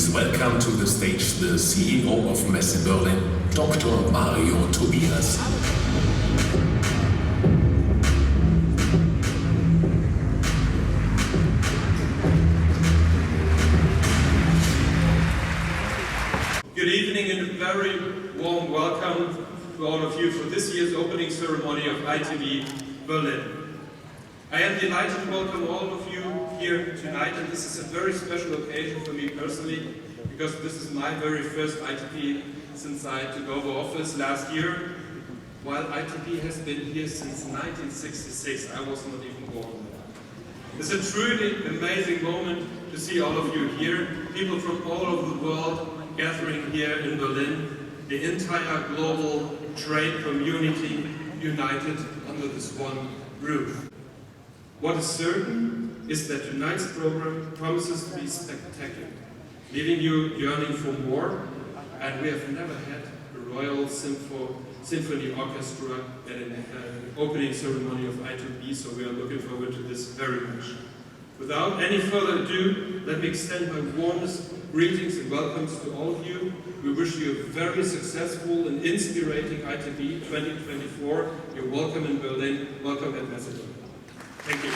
Please welcome to the stage the CEO of Messe Berlin, Dr. Mario Tobias. Good evening and a very warm welcome to all of you for this year's opening ceremony of ITB Berlin. I am delighted to welcome all of you here tonight, and this is a very special occasion for me personally, because this is my very first ITB since I took over office last year. While ITB has been here since 1966, I was not even born. It's a truly amazing moment to see all of you here, people from all over the world gathering here in Berlin, the entire global trade community united under this one roof. What is certain is that tonight's program promises to be spectacular, leaving you yearning for more, and we have never had a Royal Symphony Orchestra at an opening ceremony of ITB, so we are looking forward to this very much. Without any further ado, let me extend my warmest greetings and welcomes to all of you. We wish you a very successful and inspiring ITB 2024. You're welcome in Berlin. Welcome at Messe Berlin. Thank you.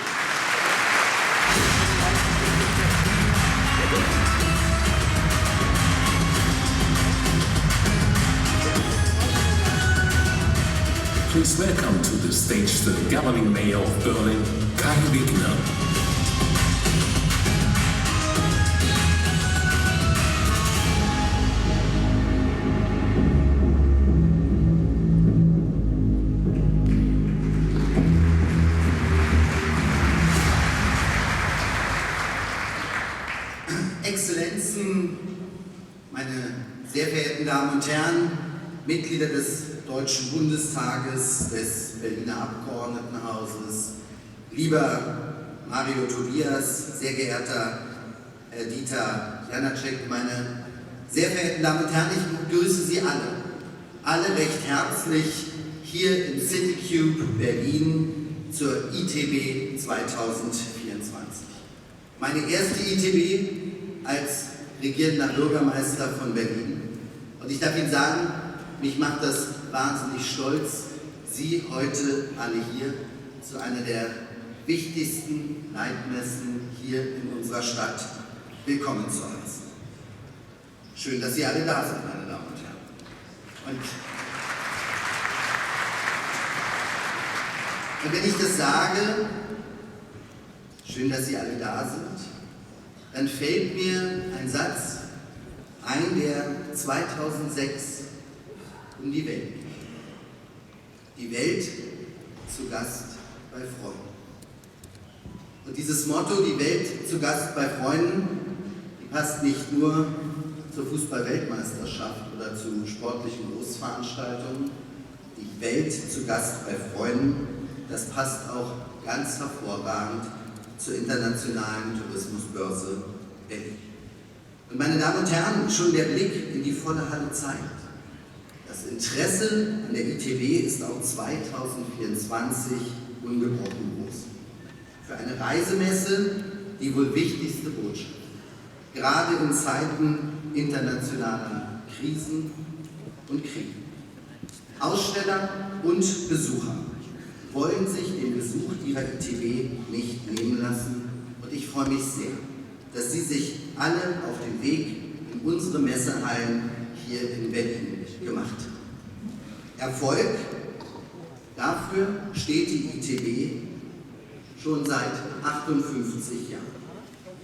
Please welcome to the stage the governing mayor of Berlin, Kai Wegner. Exzellenzen, meine sehr verehrten Damen und Herren, Mitglieder des Deutschen Bundestages, des Berliner Abgeordnetenhauses, lieber Mario Tobias, sehr geehrter Herr Dieter Janecek, meine sehr verehrten Damen und Herren, ich begrüße Sie alle recht herzlich hier im City Cube Berlin zur ITB 2024. Meine erste ITB als regierender Bürgermeister von Berlin. Und ich darf Ihnen sagen, mich macht das wahnsinnig stolz, Sie heute alle hier zu einer der wichtigsten Leitmessen hier in unserer Stadt willkommen zu heißen. Schön, dass Sie alle da sind, meine Damen und Herren. Und wenn ich das sage, schön, dass Sie alle da sind, dann fällt mir ein Satz ein, der 2006 um die Welt ging. Die Welt zu Gast bei Freunden. Und dieses Motto, die Welt zu Gast bei Freunden, die passt nicht nur zur Fußball-Weltmeisterschaft oder zu sportlichen Großveranstaltungen. Die Welt zu Gast bei Freunden, das passt auch ganz hervorragend zur internationalen Tourismusbörse Berlin. Und meine Damen und Herren, schon der Blick in die volle Halle zeigt, das Interesse an der ITB ist auch 2024 ungebrochen groß. Für eine Reisemesse die wohl wichtigste Botschaft, gerade in Zeiten internationaler Krisen und Kriege. Aussteller und Besucher wollen sich den Besuch ihrer ITB nicht nehmen lassen, und ich freue mich sehr, dass Sie sich alle auf den Weg in unsere Messehallen hier in Berlin gemacht haben. Erfolg, dafür steht die ITB schon seit 58 Jahren.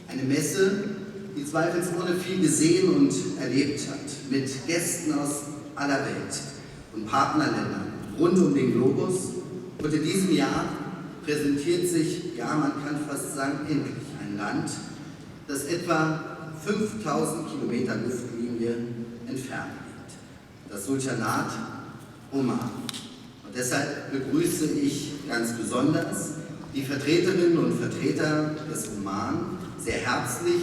Eine Messe, die zweifelsohne viel gesehen und erlebt hat, mit Gästen aus aller Welt und Partnerländern rund um den Globus. Und in diesem Jahr präsentiert sich, ja, man kann fast sagen, endlich ein Land, das etwa 5000 Kilometer Luftlinie entfernt liegt. Das Sultanat Oman. Und deshalb begrüße ich ganz besonders die Vertreterinnen und Vertreter des Oman sehr herzlich,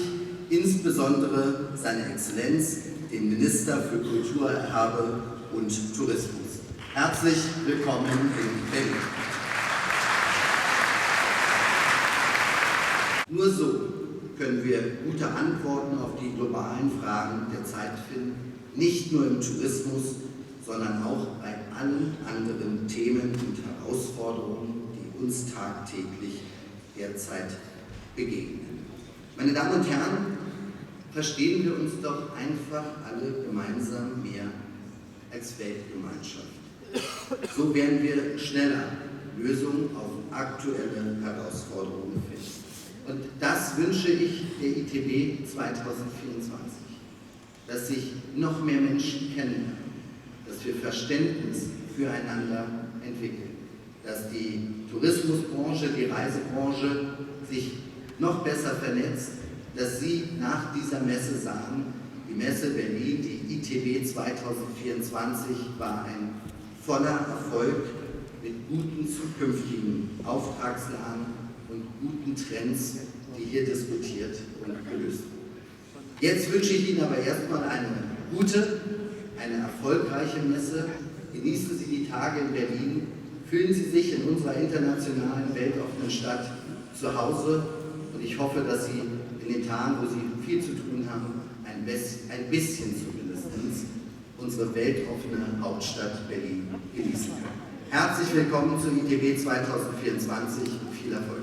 insbesondere seine Exzellenz, den Minister für Kulturerbe und Tourismus. Herzlich willkommen in Berlin. Nur so können wir gute Antworten auf die globalen Fragen der Zeit finden, nicht nur im Tourismus, sondern auch bei allen anderen Themen und Herausforderungen, die uns tagtäglich derzeit begegnen. Meine Damen und Herren, verstehen wir uns doch einfach alle gemeinsam mehr als Weltgemeinschaft. So werden wir schneller Lösungen auf aktuelle Herausforderungen finden. Und das wünsche ich der ITB 2024, dass sich noch mehr Menschen kennenlernen, dass wir Verständnis füreinander entwickeln, dass die Tourismusbranche, die Reisebranche sich noch besser vernetzt, dass Sie nach dieser Messe sagen, die Messe Berlin, die ITB 2024 war ein voller Erfolg mit guten zukünftigen Auftragslagen und guten Trends, die hier diskutiert und gelöst wurden. Jetzt wünsche ich Ihnen aber erstmal eine gute, eine erfolgreiche Messe. Genießen Sie die Tage in Berlin, fühlen Sie sich in unserer internationalen, weltoffenen Stadt zu Hause und ich hoffe, dass Sie in den Tagen, wo Sie viel zu tun haben, ein bisschen zumindest unsere weltoffene Hauptstadt Berlin genießen können. Herzlich willkommen zur ITB 2024 und viel Erfolg.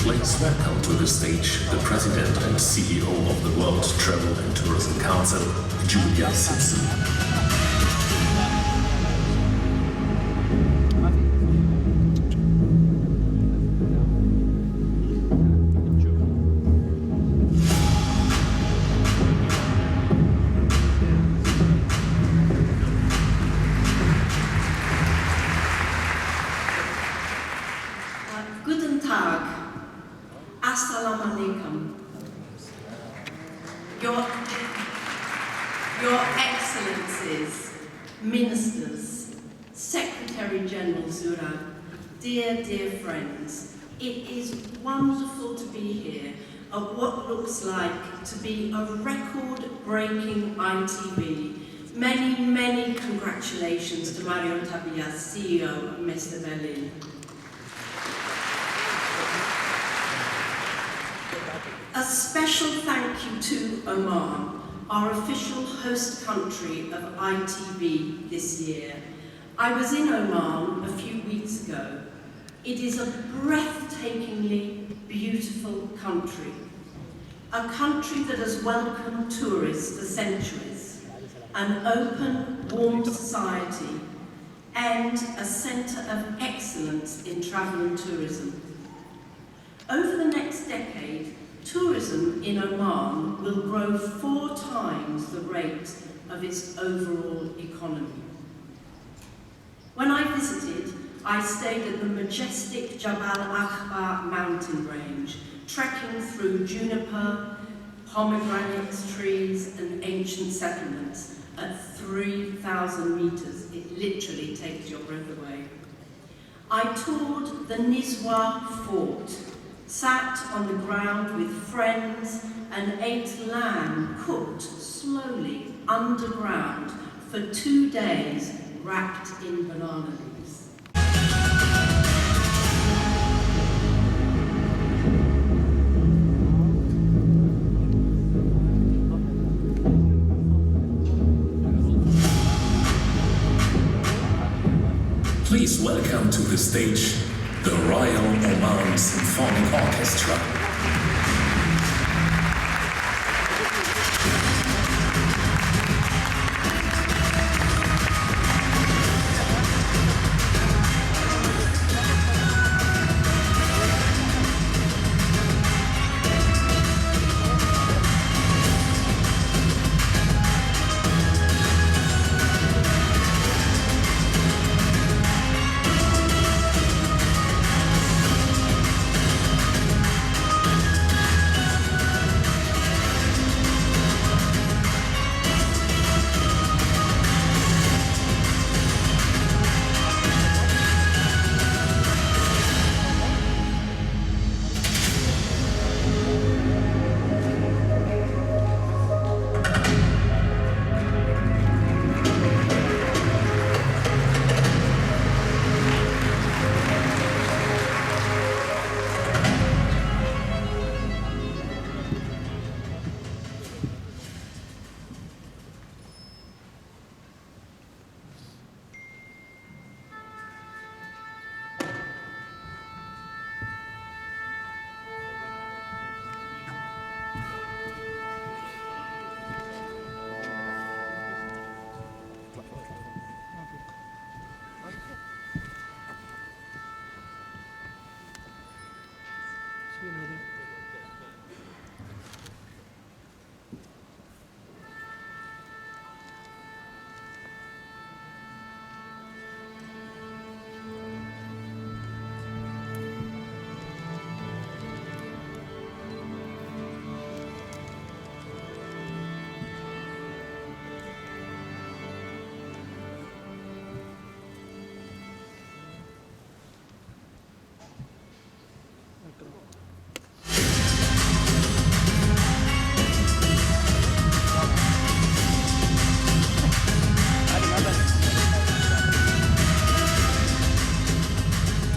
Please welcome to the stage the President and CEO of the World Travel and Tourism Council, Julia Simpson. Guten Tag. Assalamu alaikum. Your Excellencies, Ministers, Secretary General Zurab, dear friends, it is wonderful to be here at what looks like to be a record-breaking ITB. Many congratulations to Mario Tobias, CEO of Messe Berlin. A special thank you to Oman, our official host country of ITB this year. I was in Oman a few weeks ago. It is a breathtakingly beautiful country. A country that has welcomed tourists for centuries, an open, warm society, and a centre of excellence in travel and tourism. Over the next decade, tourism in Oman will grow 4 times the rate of its overall economy. When I visited, I stayed at the majestic Jabal Akhbar mountain range, trekking through juniper, pomegranate trees and ancient settlements at 3,000 meters. It literally takes your breath away. I toured the Nizwa fort, sat on the ground with friends and ate lamb cooked slowly underground for 2 days wrapped in banana leaves. Please welcome to the stage the Royal Oman Symphony Orchestra.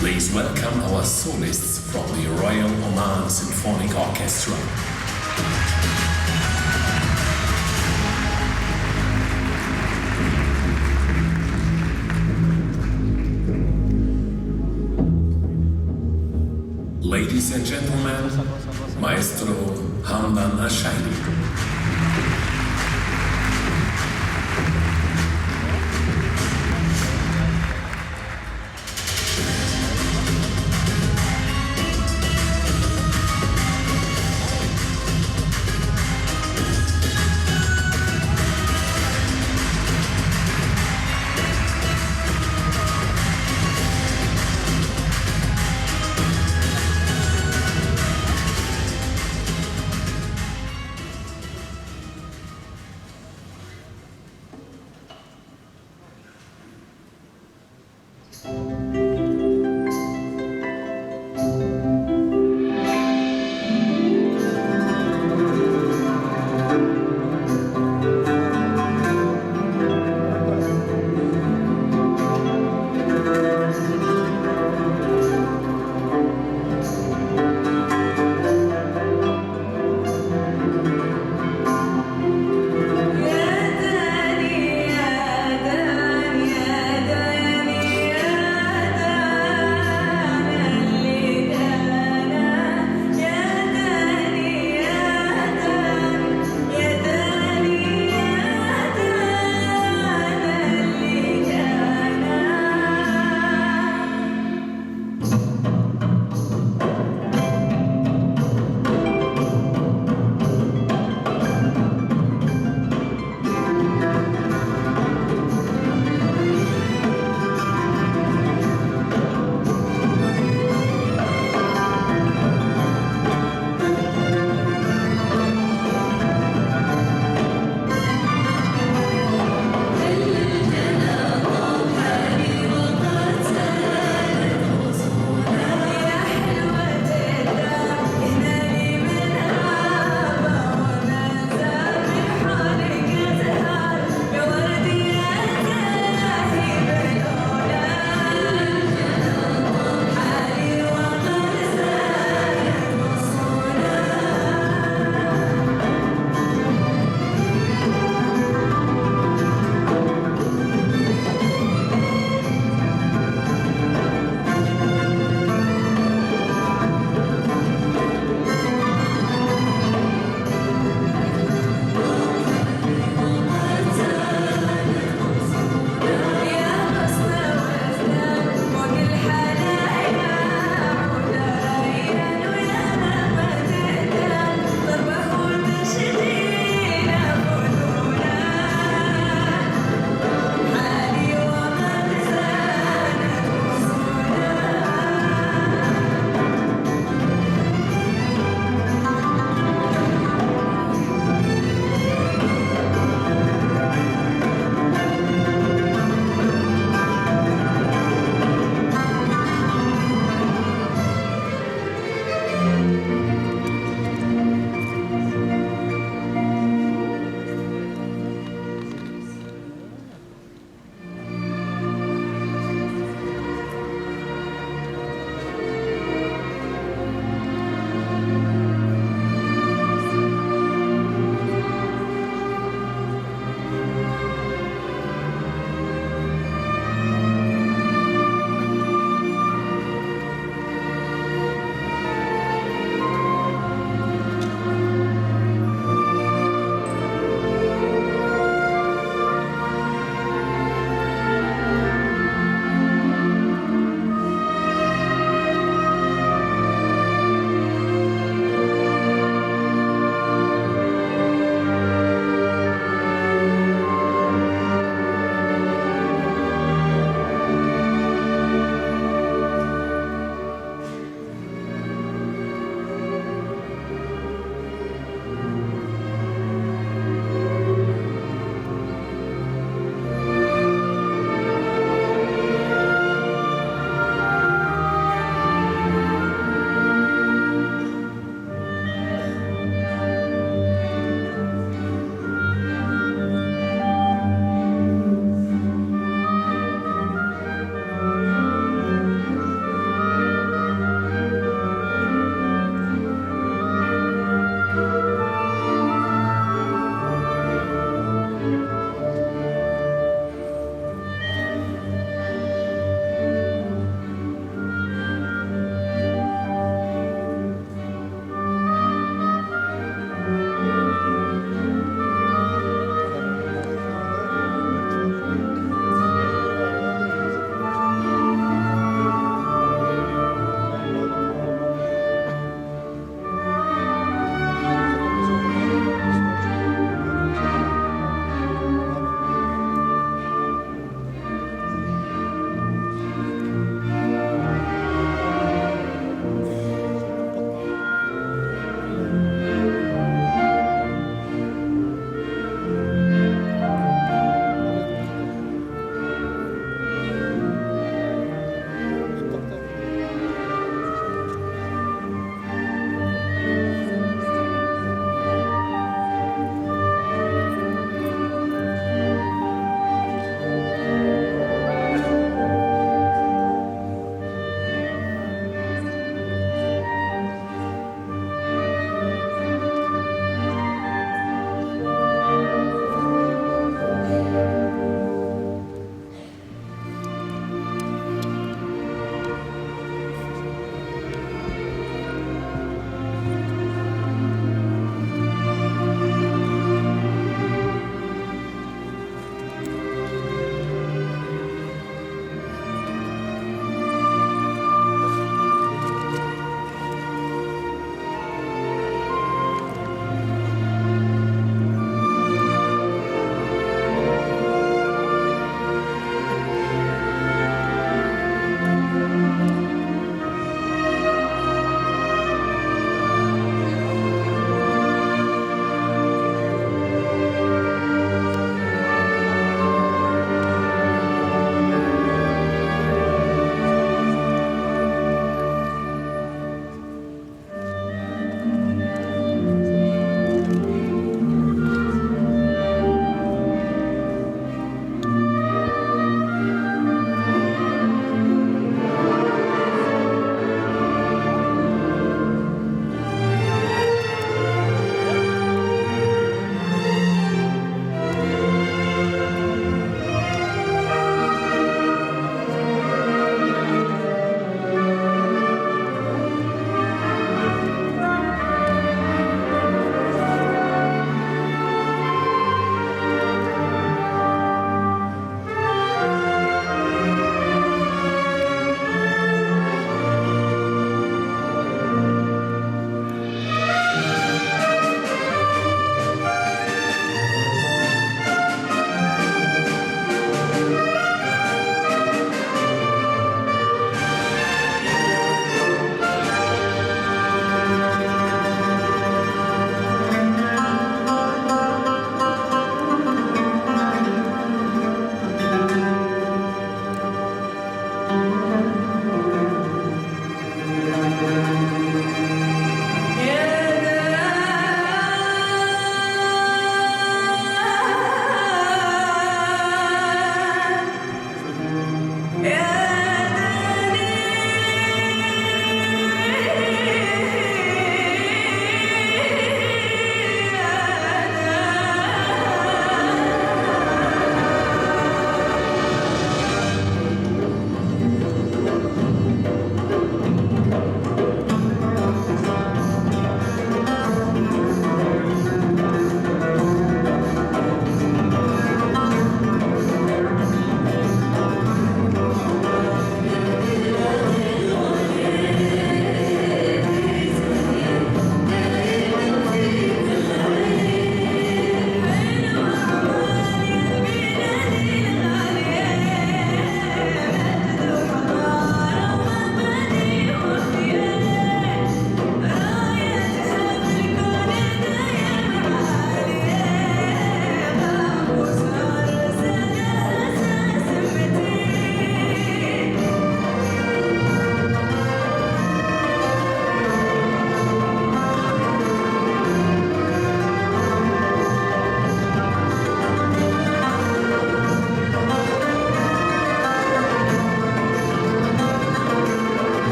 Please welcome our solists from the Royal Oman Symphony Orchestra. Ladies and gentlemen, Maestro Hamdan Ashayli. يا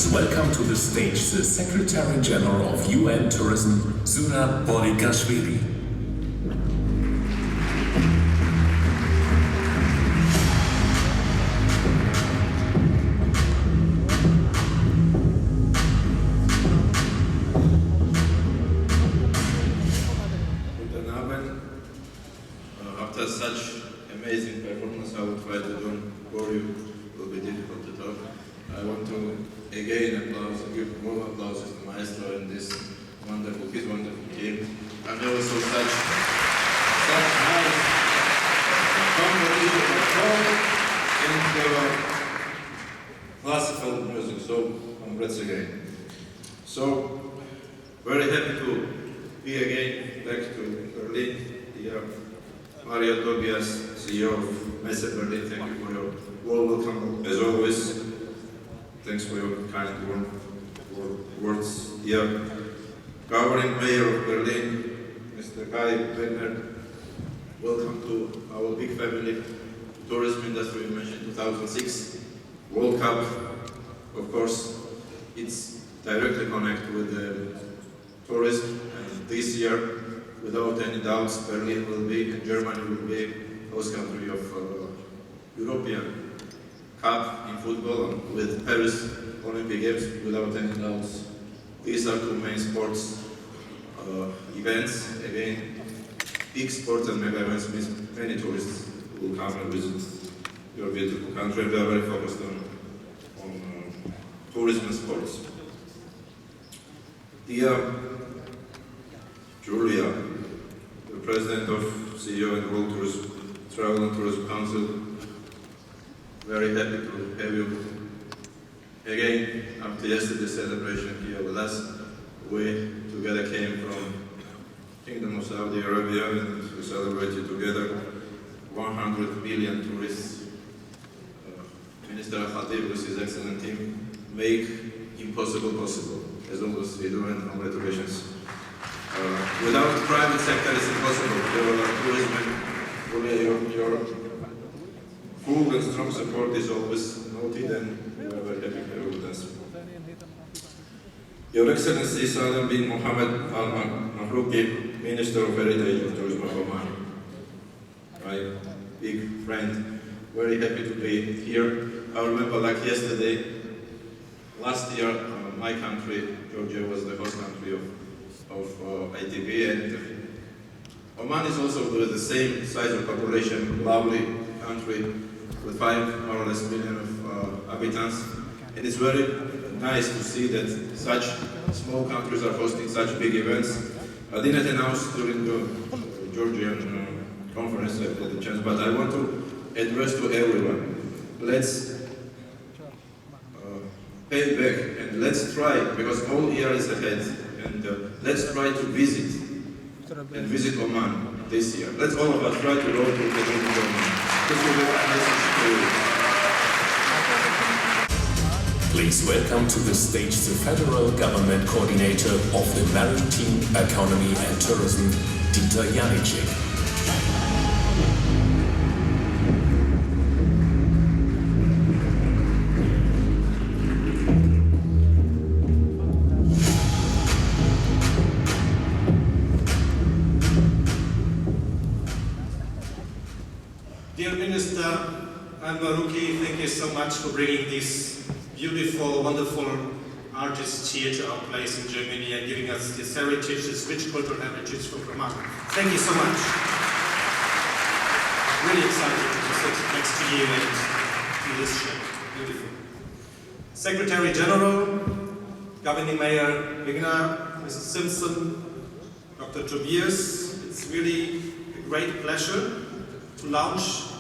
Please welcome to the stage the Secretary General of UN Tourism, Zurab Pololikashvili. After such amazing performance, I will try to don't bore you. It will be difficult to talk. I want to again give more applause to the maestro and his wonderful team. And also such nice competition of song and classical music. So congrats again. So very happy to be again back to Berlin. Mario Tobias, CEO of Messe Berlin, thank you for your warm welcome as always. Thanks for your kind words. Governing Mayor of Berlin, Mr. Kai Wegner, welcome to our big family. Tourism industry, you mentioned 2006 World Cup. Of course, it's directly connected with the tourism, and this year, without any doubts, Berlin will be, and Germany will be, host country of European Cup in football, and with Paris Olympic Games, without any doubts. These are two main sports events. Again, big sports and mega events means many tourists will come and visit your beautiful country. We are very focused on tourism and sports. Dear Julia, the President of CEO and World Travel and Tourism Council, very happy to have you again after yesterday's celebration here with us. We together came from Kingdom of Saudi Arabia and we celebrated together 100 million tourists. Minister Khatib with his excellent team make impossible possible, as always we do, and congratulations. Without the private sector, it's impossible. Your full and strong support is always noted, and we are very happy to have with us. Your Excellency Salam bin Mohammed Al Mahrouki, Minister of Heritage of Tourism of Oman, my big friend, very happy to be here. I remember like yesterday, last year, my country, Georgia, was the host country of ITB, and Oman is also with the same size of population, lovely country with 5 more or less million of inhabitants, and it's very nice to see that such small countries are hosting such big events. I didn't announce during the Georgian conference at the chance, but I want to address to everyone. Let's pay back and let's try, because all year is ahead. And let's try to visit Oman this year. Let's all of us try to go to Oman. This will be my message to you. Please welcome to the stage the Federal Government Coordinator of the Maritime Economy and Tourism, Dieter Janecek. Dear Minister Al-Mahrouki, thank you so much for bringing these beautiful, wonderful artists here to our place in Germany and giving us this heritage, this rich cultural heritage from Oman. Thank you so much. Really excited to sit next to you and do this show. Beautiful. Secretary General, Governing Mayor Wegner, Mrs. Simpson, Dr. Tobias, it's really a great pleasure to launch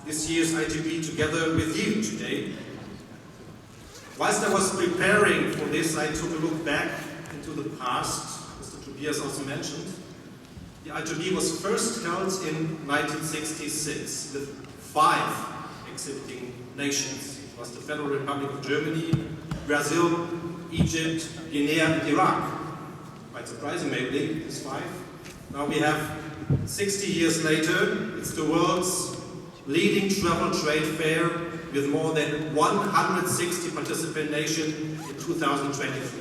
this year's ITB together with you today. Whilst I was preparing for this, I took a look back into the past. Mr. Tobias also mentioned the ITB was first held in 1966 with 5 exhibiting nations. It was the Federal Republic of Germany, Brazil, Egypt, Guinea, and Iraq. Quite surprising, maybe, these 5. Now we have 60 years later, it's the world's leading travel trade fair with more than 160 participant nations in 2023.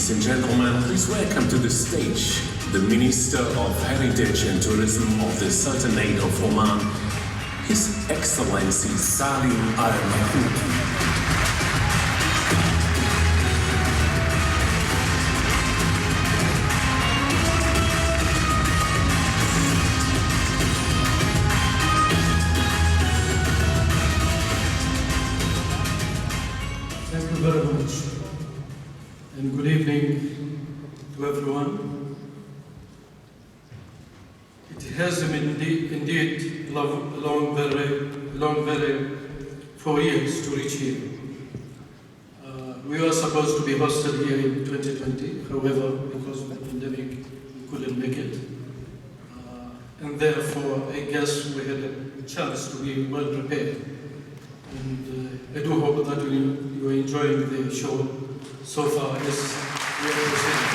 Ladies and gentlemen, please welcome to the stage the Minister of Heritage and Tourism of the Sultanate of Oman, His Excellency Salim Al-Mahmoud. Very much, and good evening to everyone. It has been indeed long very 4 years to reach here. We were supposed to be hosted here in 2020, however, because of the pandemic, we couldn't make it. And therefore, I guess we had a chance to be well prepared. And I do hope that you are enjoying the show so far as we are proceeding.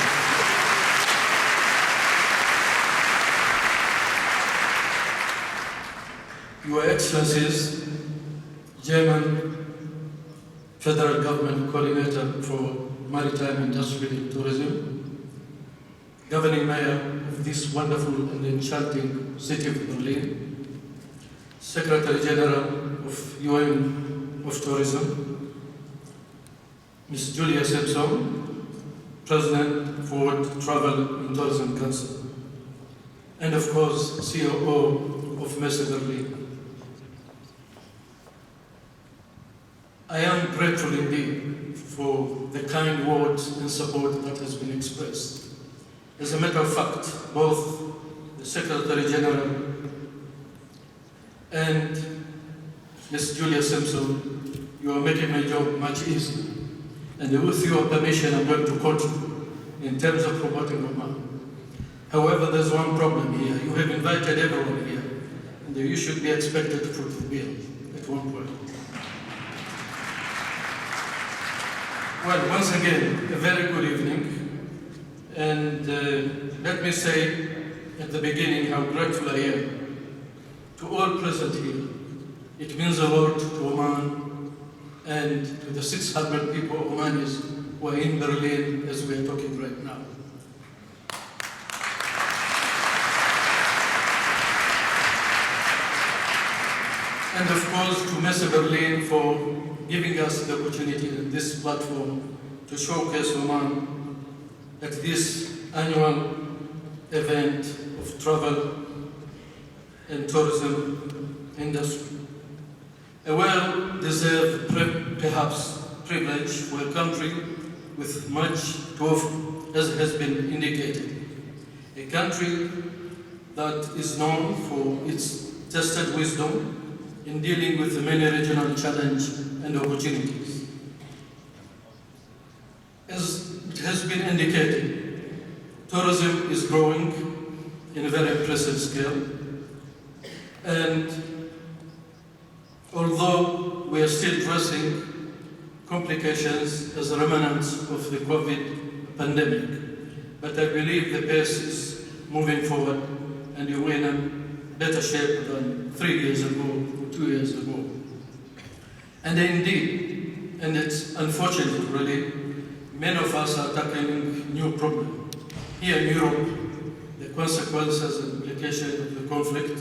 Your Excellencies, German Federal Government Coordinator for Maritime Industry and Tourism, Governing Mayor of this wonderful and enchanting city of Berlin, Secretary General of UN of Tourism, Ms. Julia Simpson, President for World Travel and Tourism Council, and of course, COO of Messe Berlin. I am grateful indeed for the kind words and support that has been expressed. As a matter of fact, both the Secretary General and Ms. Julia Simpson, you are making my job much easier. And with your permission, I'm going to quote you in terms of promoting Oman. However, there's one problem here. You have invited everyone here, and you should be expected to put the bill at one point. Well, once again, a very good evening. And let me say at the beginning how grateful I am to all present here. It means a lot to Oman and to the 600 people Omanis who are in Berlin as we are talking right now. And of course to Messe Berlin for giving us the opportunity in this platform to showcase Oman at this annual event of travel and tourism industry. A well-deserved, perhaps, privilege for a country with much to offer, as has been indicated. A country that is known for its tested wisdom in dealing with the many regional challenges and opportunities. As it has been indicated, tourism is growing in a very impressive scale, and although we are still addressing complications as remnants of the COVID pandemic, but I believe the pace is moving forward and we're in a better shape than 3 years ago or 2 years ago. And indeed, and it's unfortunate really, many of us are tackling new problems. Here in Europe, the consequences and implications of the conflict,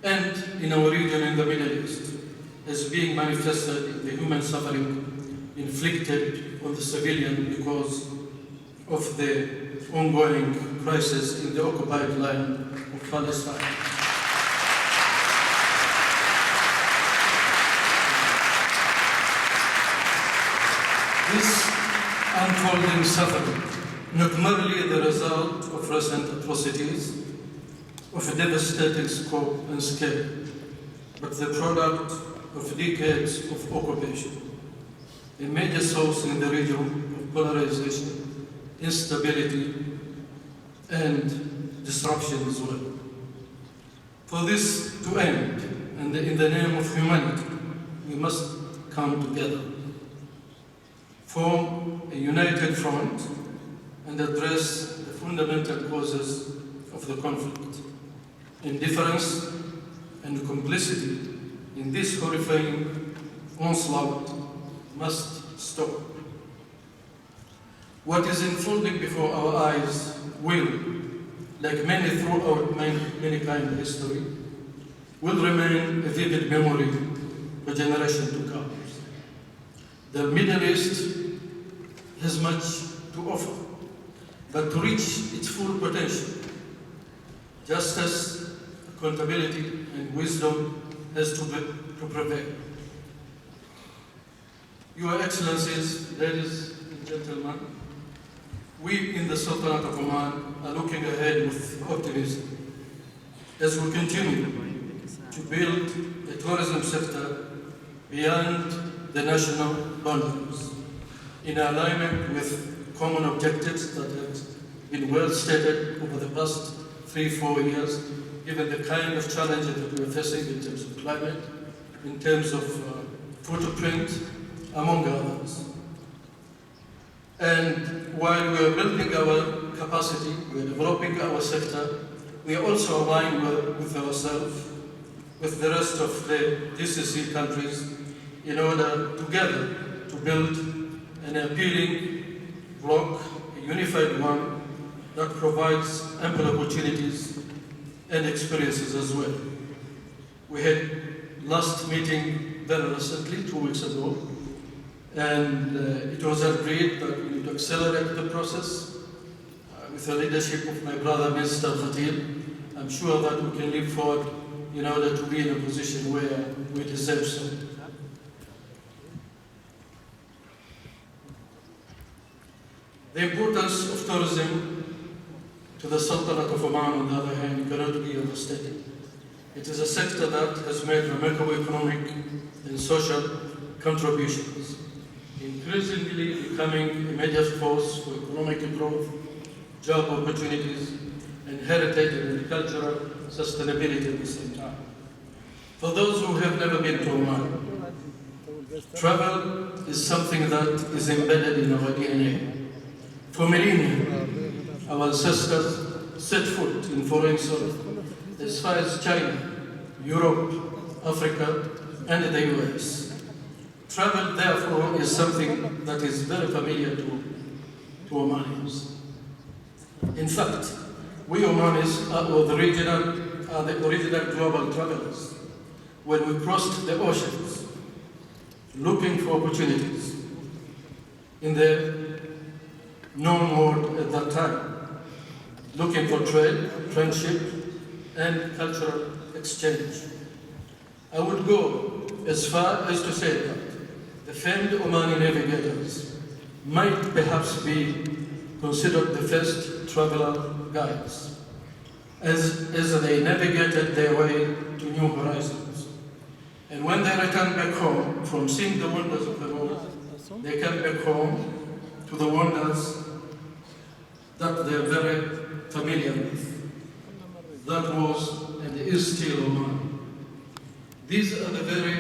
and in our region in the Middle East, is being manifested in the human suffering inflicted on the civilian because of the ongoing crisis in the occupied land of Palestine. This unfolding suffering, not merely the result of recent atrocities of a devastating scope and scale, but the product of decades of occupation, a major source in the region of polarization, instability, and disruption as well. For this to end, and in the name of humanity, we must come together, form a united front, and address the fundamental causes of the conflict. Indifference and complicity in this horrifying onslaught must stop. What is unfolding before our eyes will, like many throughout mankind history, will remain a vivid memory for generations to come. The Middle East has much to offer, but to reach its full potential, justice, accountability, and wisdom has to prevail. Your Excellencies, ladies and gentlemen, we in the Sultanate of Oman are looking ahead with optimism as we continue to build a tourism sector beyond the national boundaries, in alignment with common objectives that have been well stated over the past 3-4 years, given the kind of challenges that we are facing in terms of climate, in terms of footprint, among others. And while we are building our capacity, we are developing our sector, we are also aligned with ourselves, with the rest of the GCC countries, in order together to build an appealing bloc, a unified one that provides ample opportunities and experiences as well. We had last meeting very recently, 2 weeks ago, and it was agreed that we need to accelerate the process with the leadership of my brother, Mr. Fatil. I'm sure that we can leap forward in order to be in a position where we deserve so. The importance of tourism to the Sultanate of Oman, on the other hand, cannot be overstated. It is a sector that has made remarkable economic and social contributions, increasingly becoming a major force for economic growth, job opportunities, and heritage and cultural sustainability at the same time. For those who have never been to Oman, travel is something that is embedded in our DNA. For millennia, our ancestors set foot in foreign soil, as far as China, Europe, Africa, and the US. Travel, therefore, is something that is very familiar to Omanis. In fact, we Omanis are the original global travelers. When we crossed the oceans, looking for opportunities in the known world at that time, looking for trade, friendship, and cultural exchange. I would go as far as to say that the famed Omani navigators might perhaps be considered the first traveler guides, as they navigated their way to new horizons. And when they return back home from seeing the wonders of the world, they come back home to the wonders that they are very familiar with. That was and is still Oman. These are the very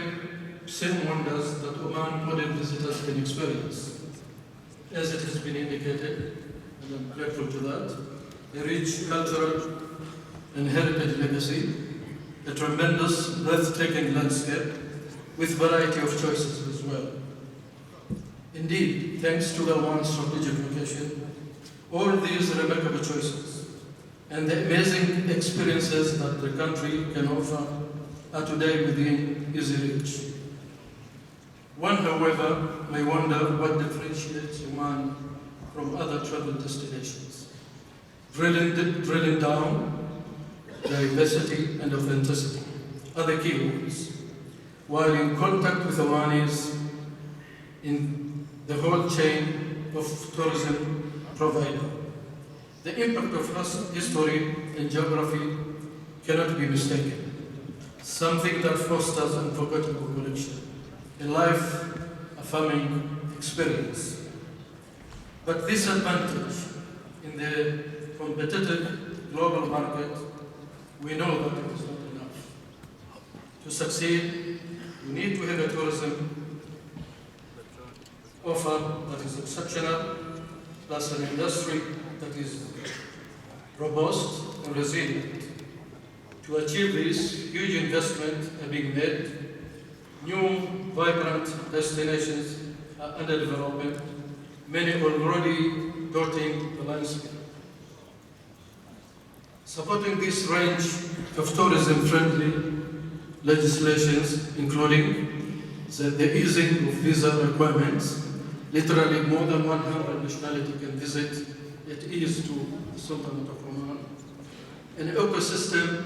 same wonders that Oman modern visitors can experience. As it has been indicated, and I'm grateful to that, a rich cultural and heritage legacy, a tremendous, breathtaking landscape with variety of choices as well. Indeed, thanks to the Oman strategic location, all these remarkable choices and the amazing experiences that the country can offer are today within easy reach. One, however, may wonder what differentiates Oman from other travel destinations. Drilling down, diversity and authenticity are the key words. While in contact with Omanis in the whole chain of tourism provider, the impact of history and geography cannot be mistaken. Something that fosters unforgettable connection, a life-affirming experience. But this advantage in the competitive global market, we know that it is not enough. To succeed, we need to have a tourism offer that is exceptional, plus an industry that is robust and resilient. To achieve this, huge investments are being made. New, vibrant destinations are under development. Many already dotting the landscape. Supporting this range of tourism-friendly legislations, including the easing of visa requirements, literally more than 100 nationalities can visit at ease to the Sultanate of Oman, an ecosystem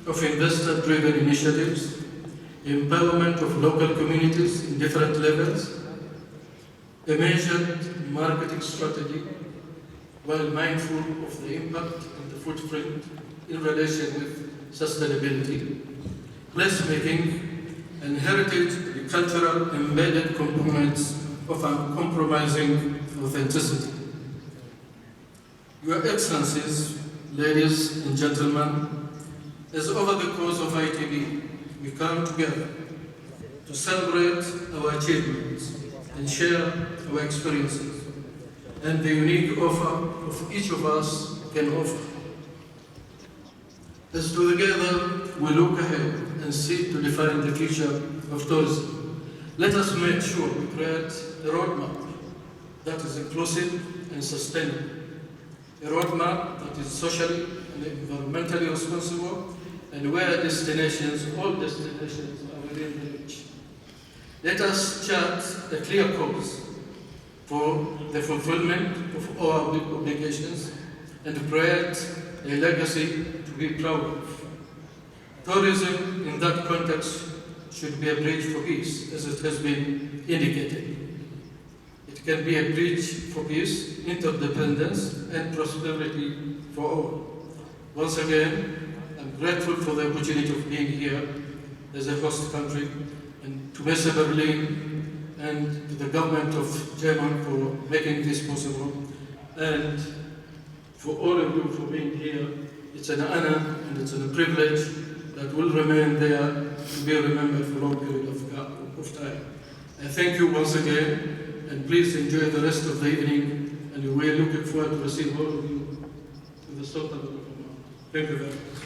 of investor-driven initiatives, empowerment of local communities in different levels, a measured marketing strategy while mindful of the impact and the footprint in relation with sustainability, placemaking, and heritage and cultural embedded components of uncompromising authenticity. Your Excellencies, ladies and gentlemen, as over the course of ITB, we come together to celebrate our achievements and share our experiences and the unique offer of each of us can offer. As together we look ahead and seek to define the future of tourism, let us make sure we create a roadmap that is inclusive and sustainable, a roadmap that is socially and environmentally responsible, and where all destinations are within the reach. Let us chart a clear course for the fulfillment of our obligations and create a legacy to be proud of. Tourism in that context should be a bridge for peace, as it has been indicated. It can be a bridge for peace, interdependence, and prosperity for all. Once again, I'm grateful for the opportunity of being here as a host country, and to Messe Berlin and to the government of Germany for making this possible, and for all of you for being here. It's an honor and it's a privilege that will remain there to be remembered for a long period of time. I thank you once again, and please enjoy the rest of the evening, and we're looking forward to receive all of you to the Sultanate of Oman. Thank you very much.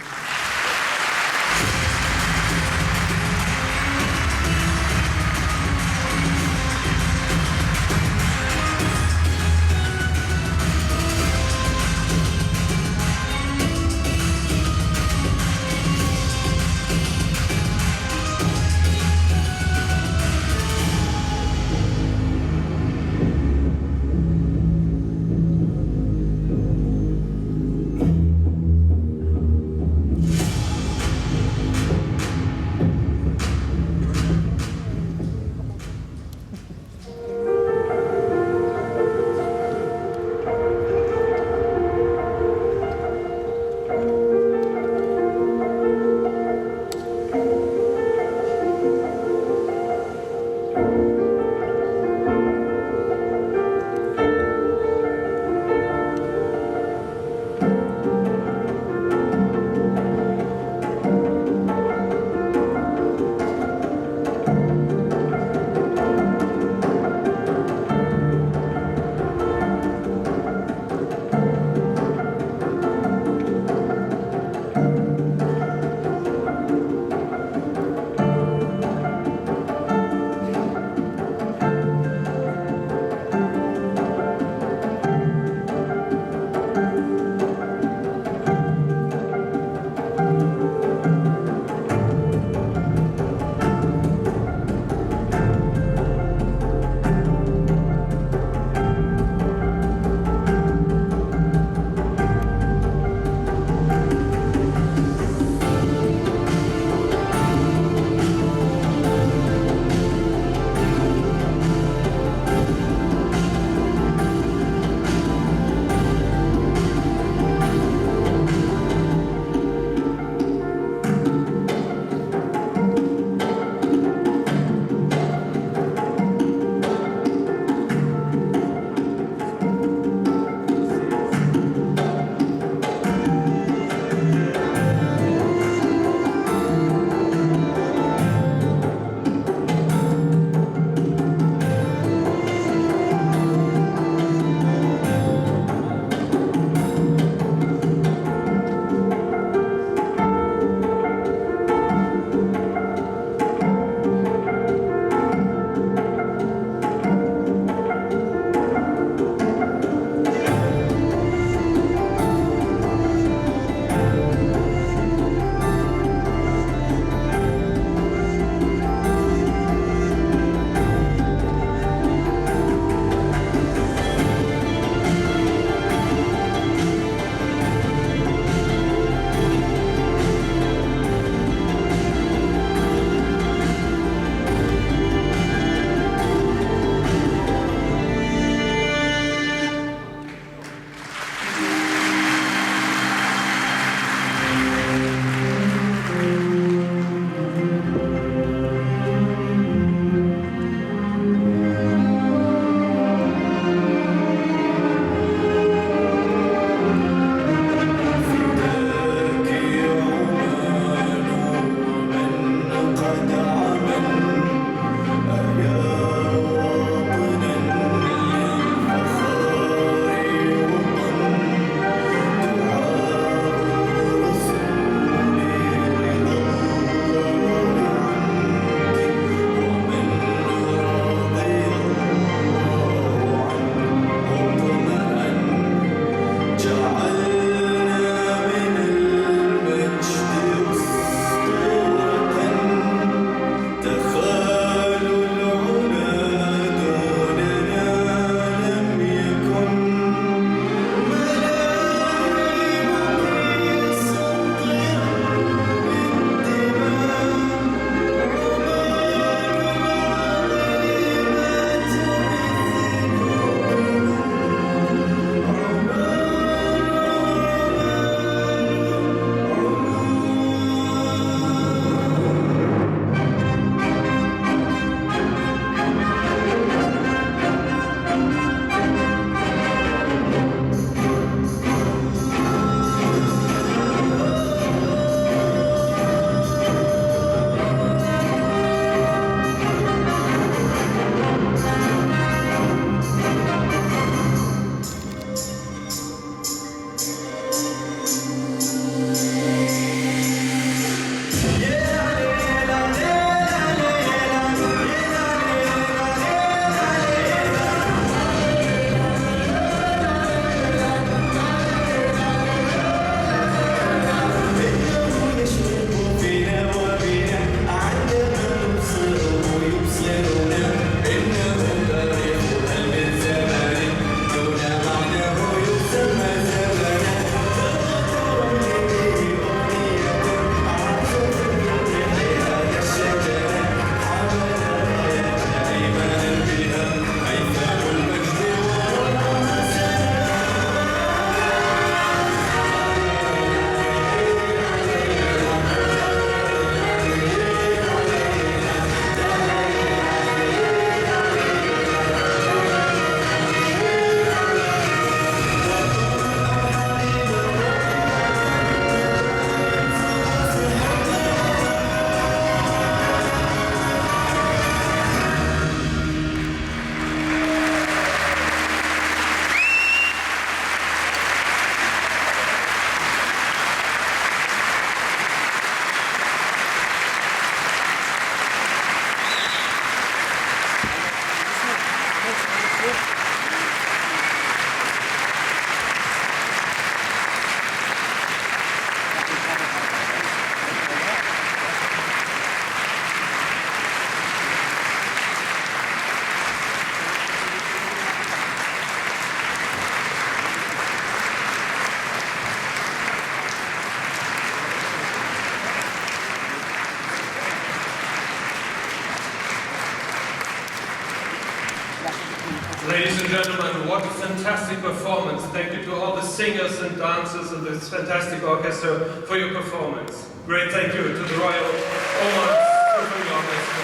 and gentlemen, what a fantastic performance. Thank you to all the singers and dancers and this fantastic orchestra for your performance. Great thank you to the Royal Oman Symphony Orchestra.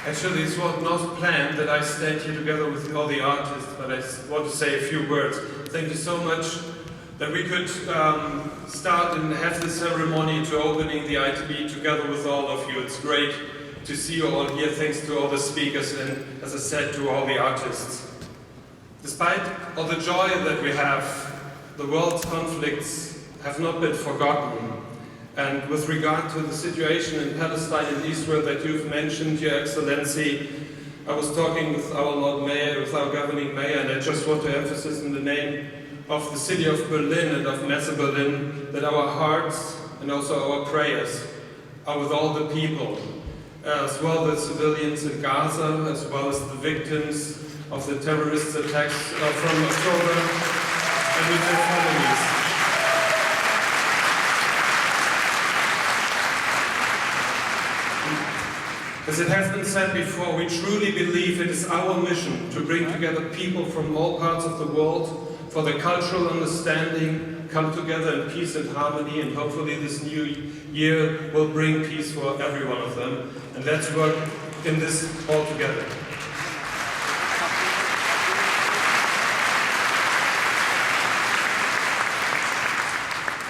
Actually, it was not planned that I stand here together with all the artists, but I want to say a few words. Thank you so much that we could start and have the ceremony to opening the ITB together with all of you. It's great to see you all here, thanks to all the speakers and, as I said, to all the artists. Despite all the joy that we have, the world's conflicts have not been forgotten. And with regard to the situation in Palestine and Israel that you've mentioned, Your Excellency, I was talking with our Lord Mayor, with our governing mayor, and I just want to emphasize in the name of the city of Berlin and of Messe Berlin that our hearts and also our prayers are with all the people, as well as civilians in Gaza, as well as the victims of the terrorist attacks from October, and with their families. As it has been said before, we truly believe it is our mission to bring together people from all parts of the world for their cultural understanding, come together in peace and harmony, and hopefully this new year will bring peace for every one of them. And let's work in this all together.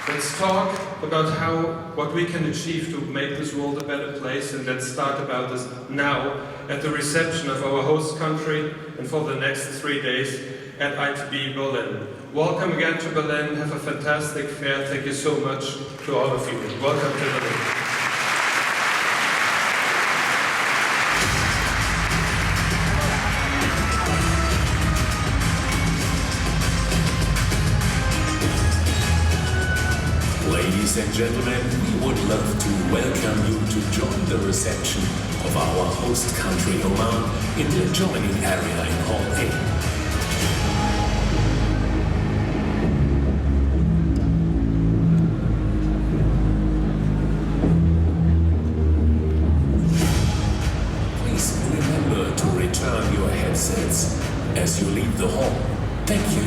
Let's talk about what we can achieve to make this world a better place, and let's start about this now at the reception of our host country and for the next 3 days at ITB Berlin. Welcome again to Berlin. Have a fantastic fair. Thank you so much to all of you. Welcome to Berlin. Ladies and gentlemen, we would love to welcome you to join the reception of our host country Oman in the adjoining area in Hall A. Please remember to return your headsets as you leave the hall. Thank you.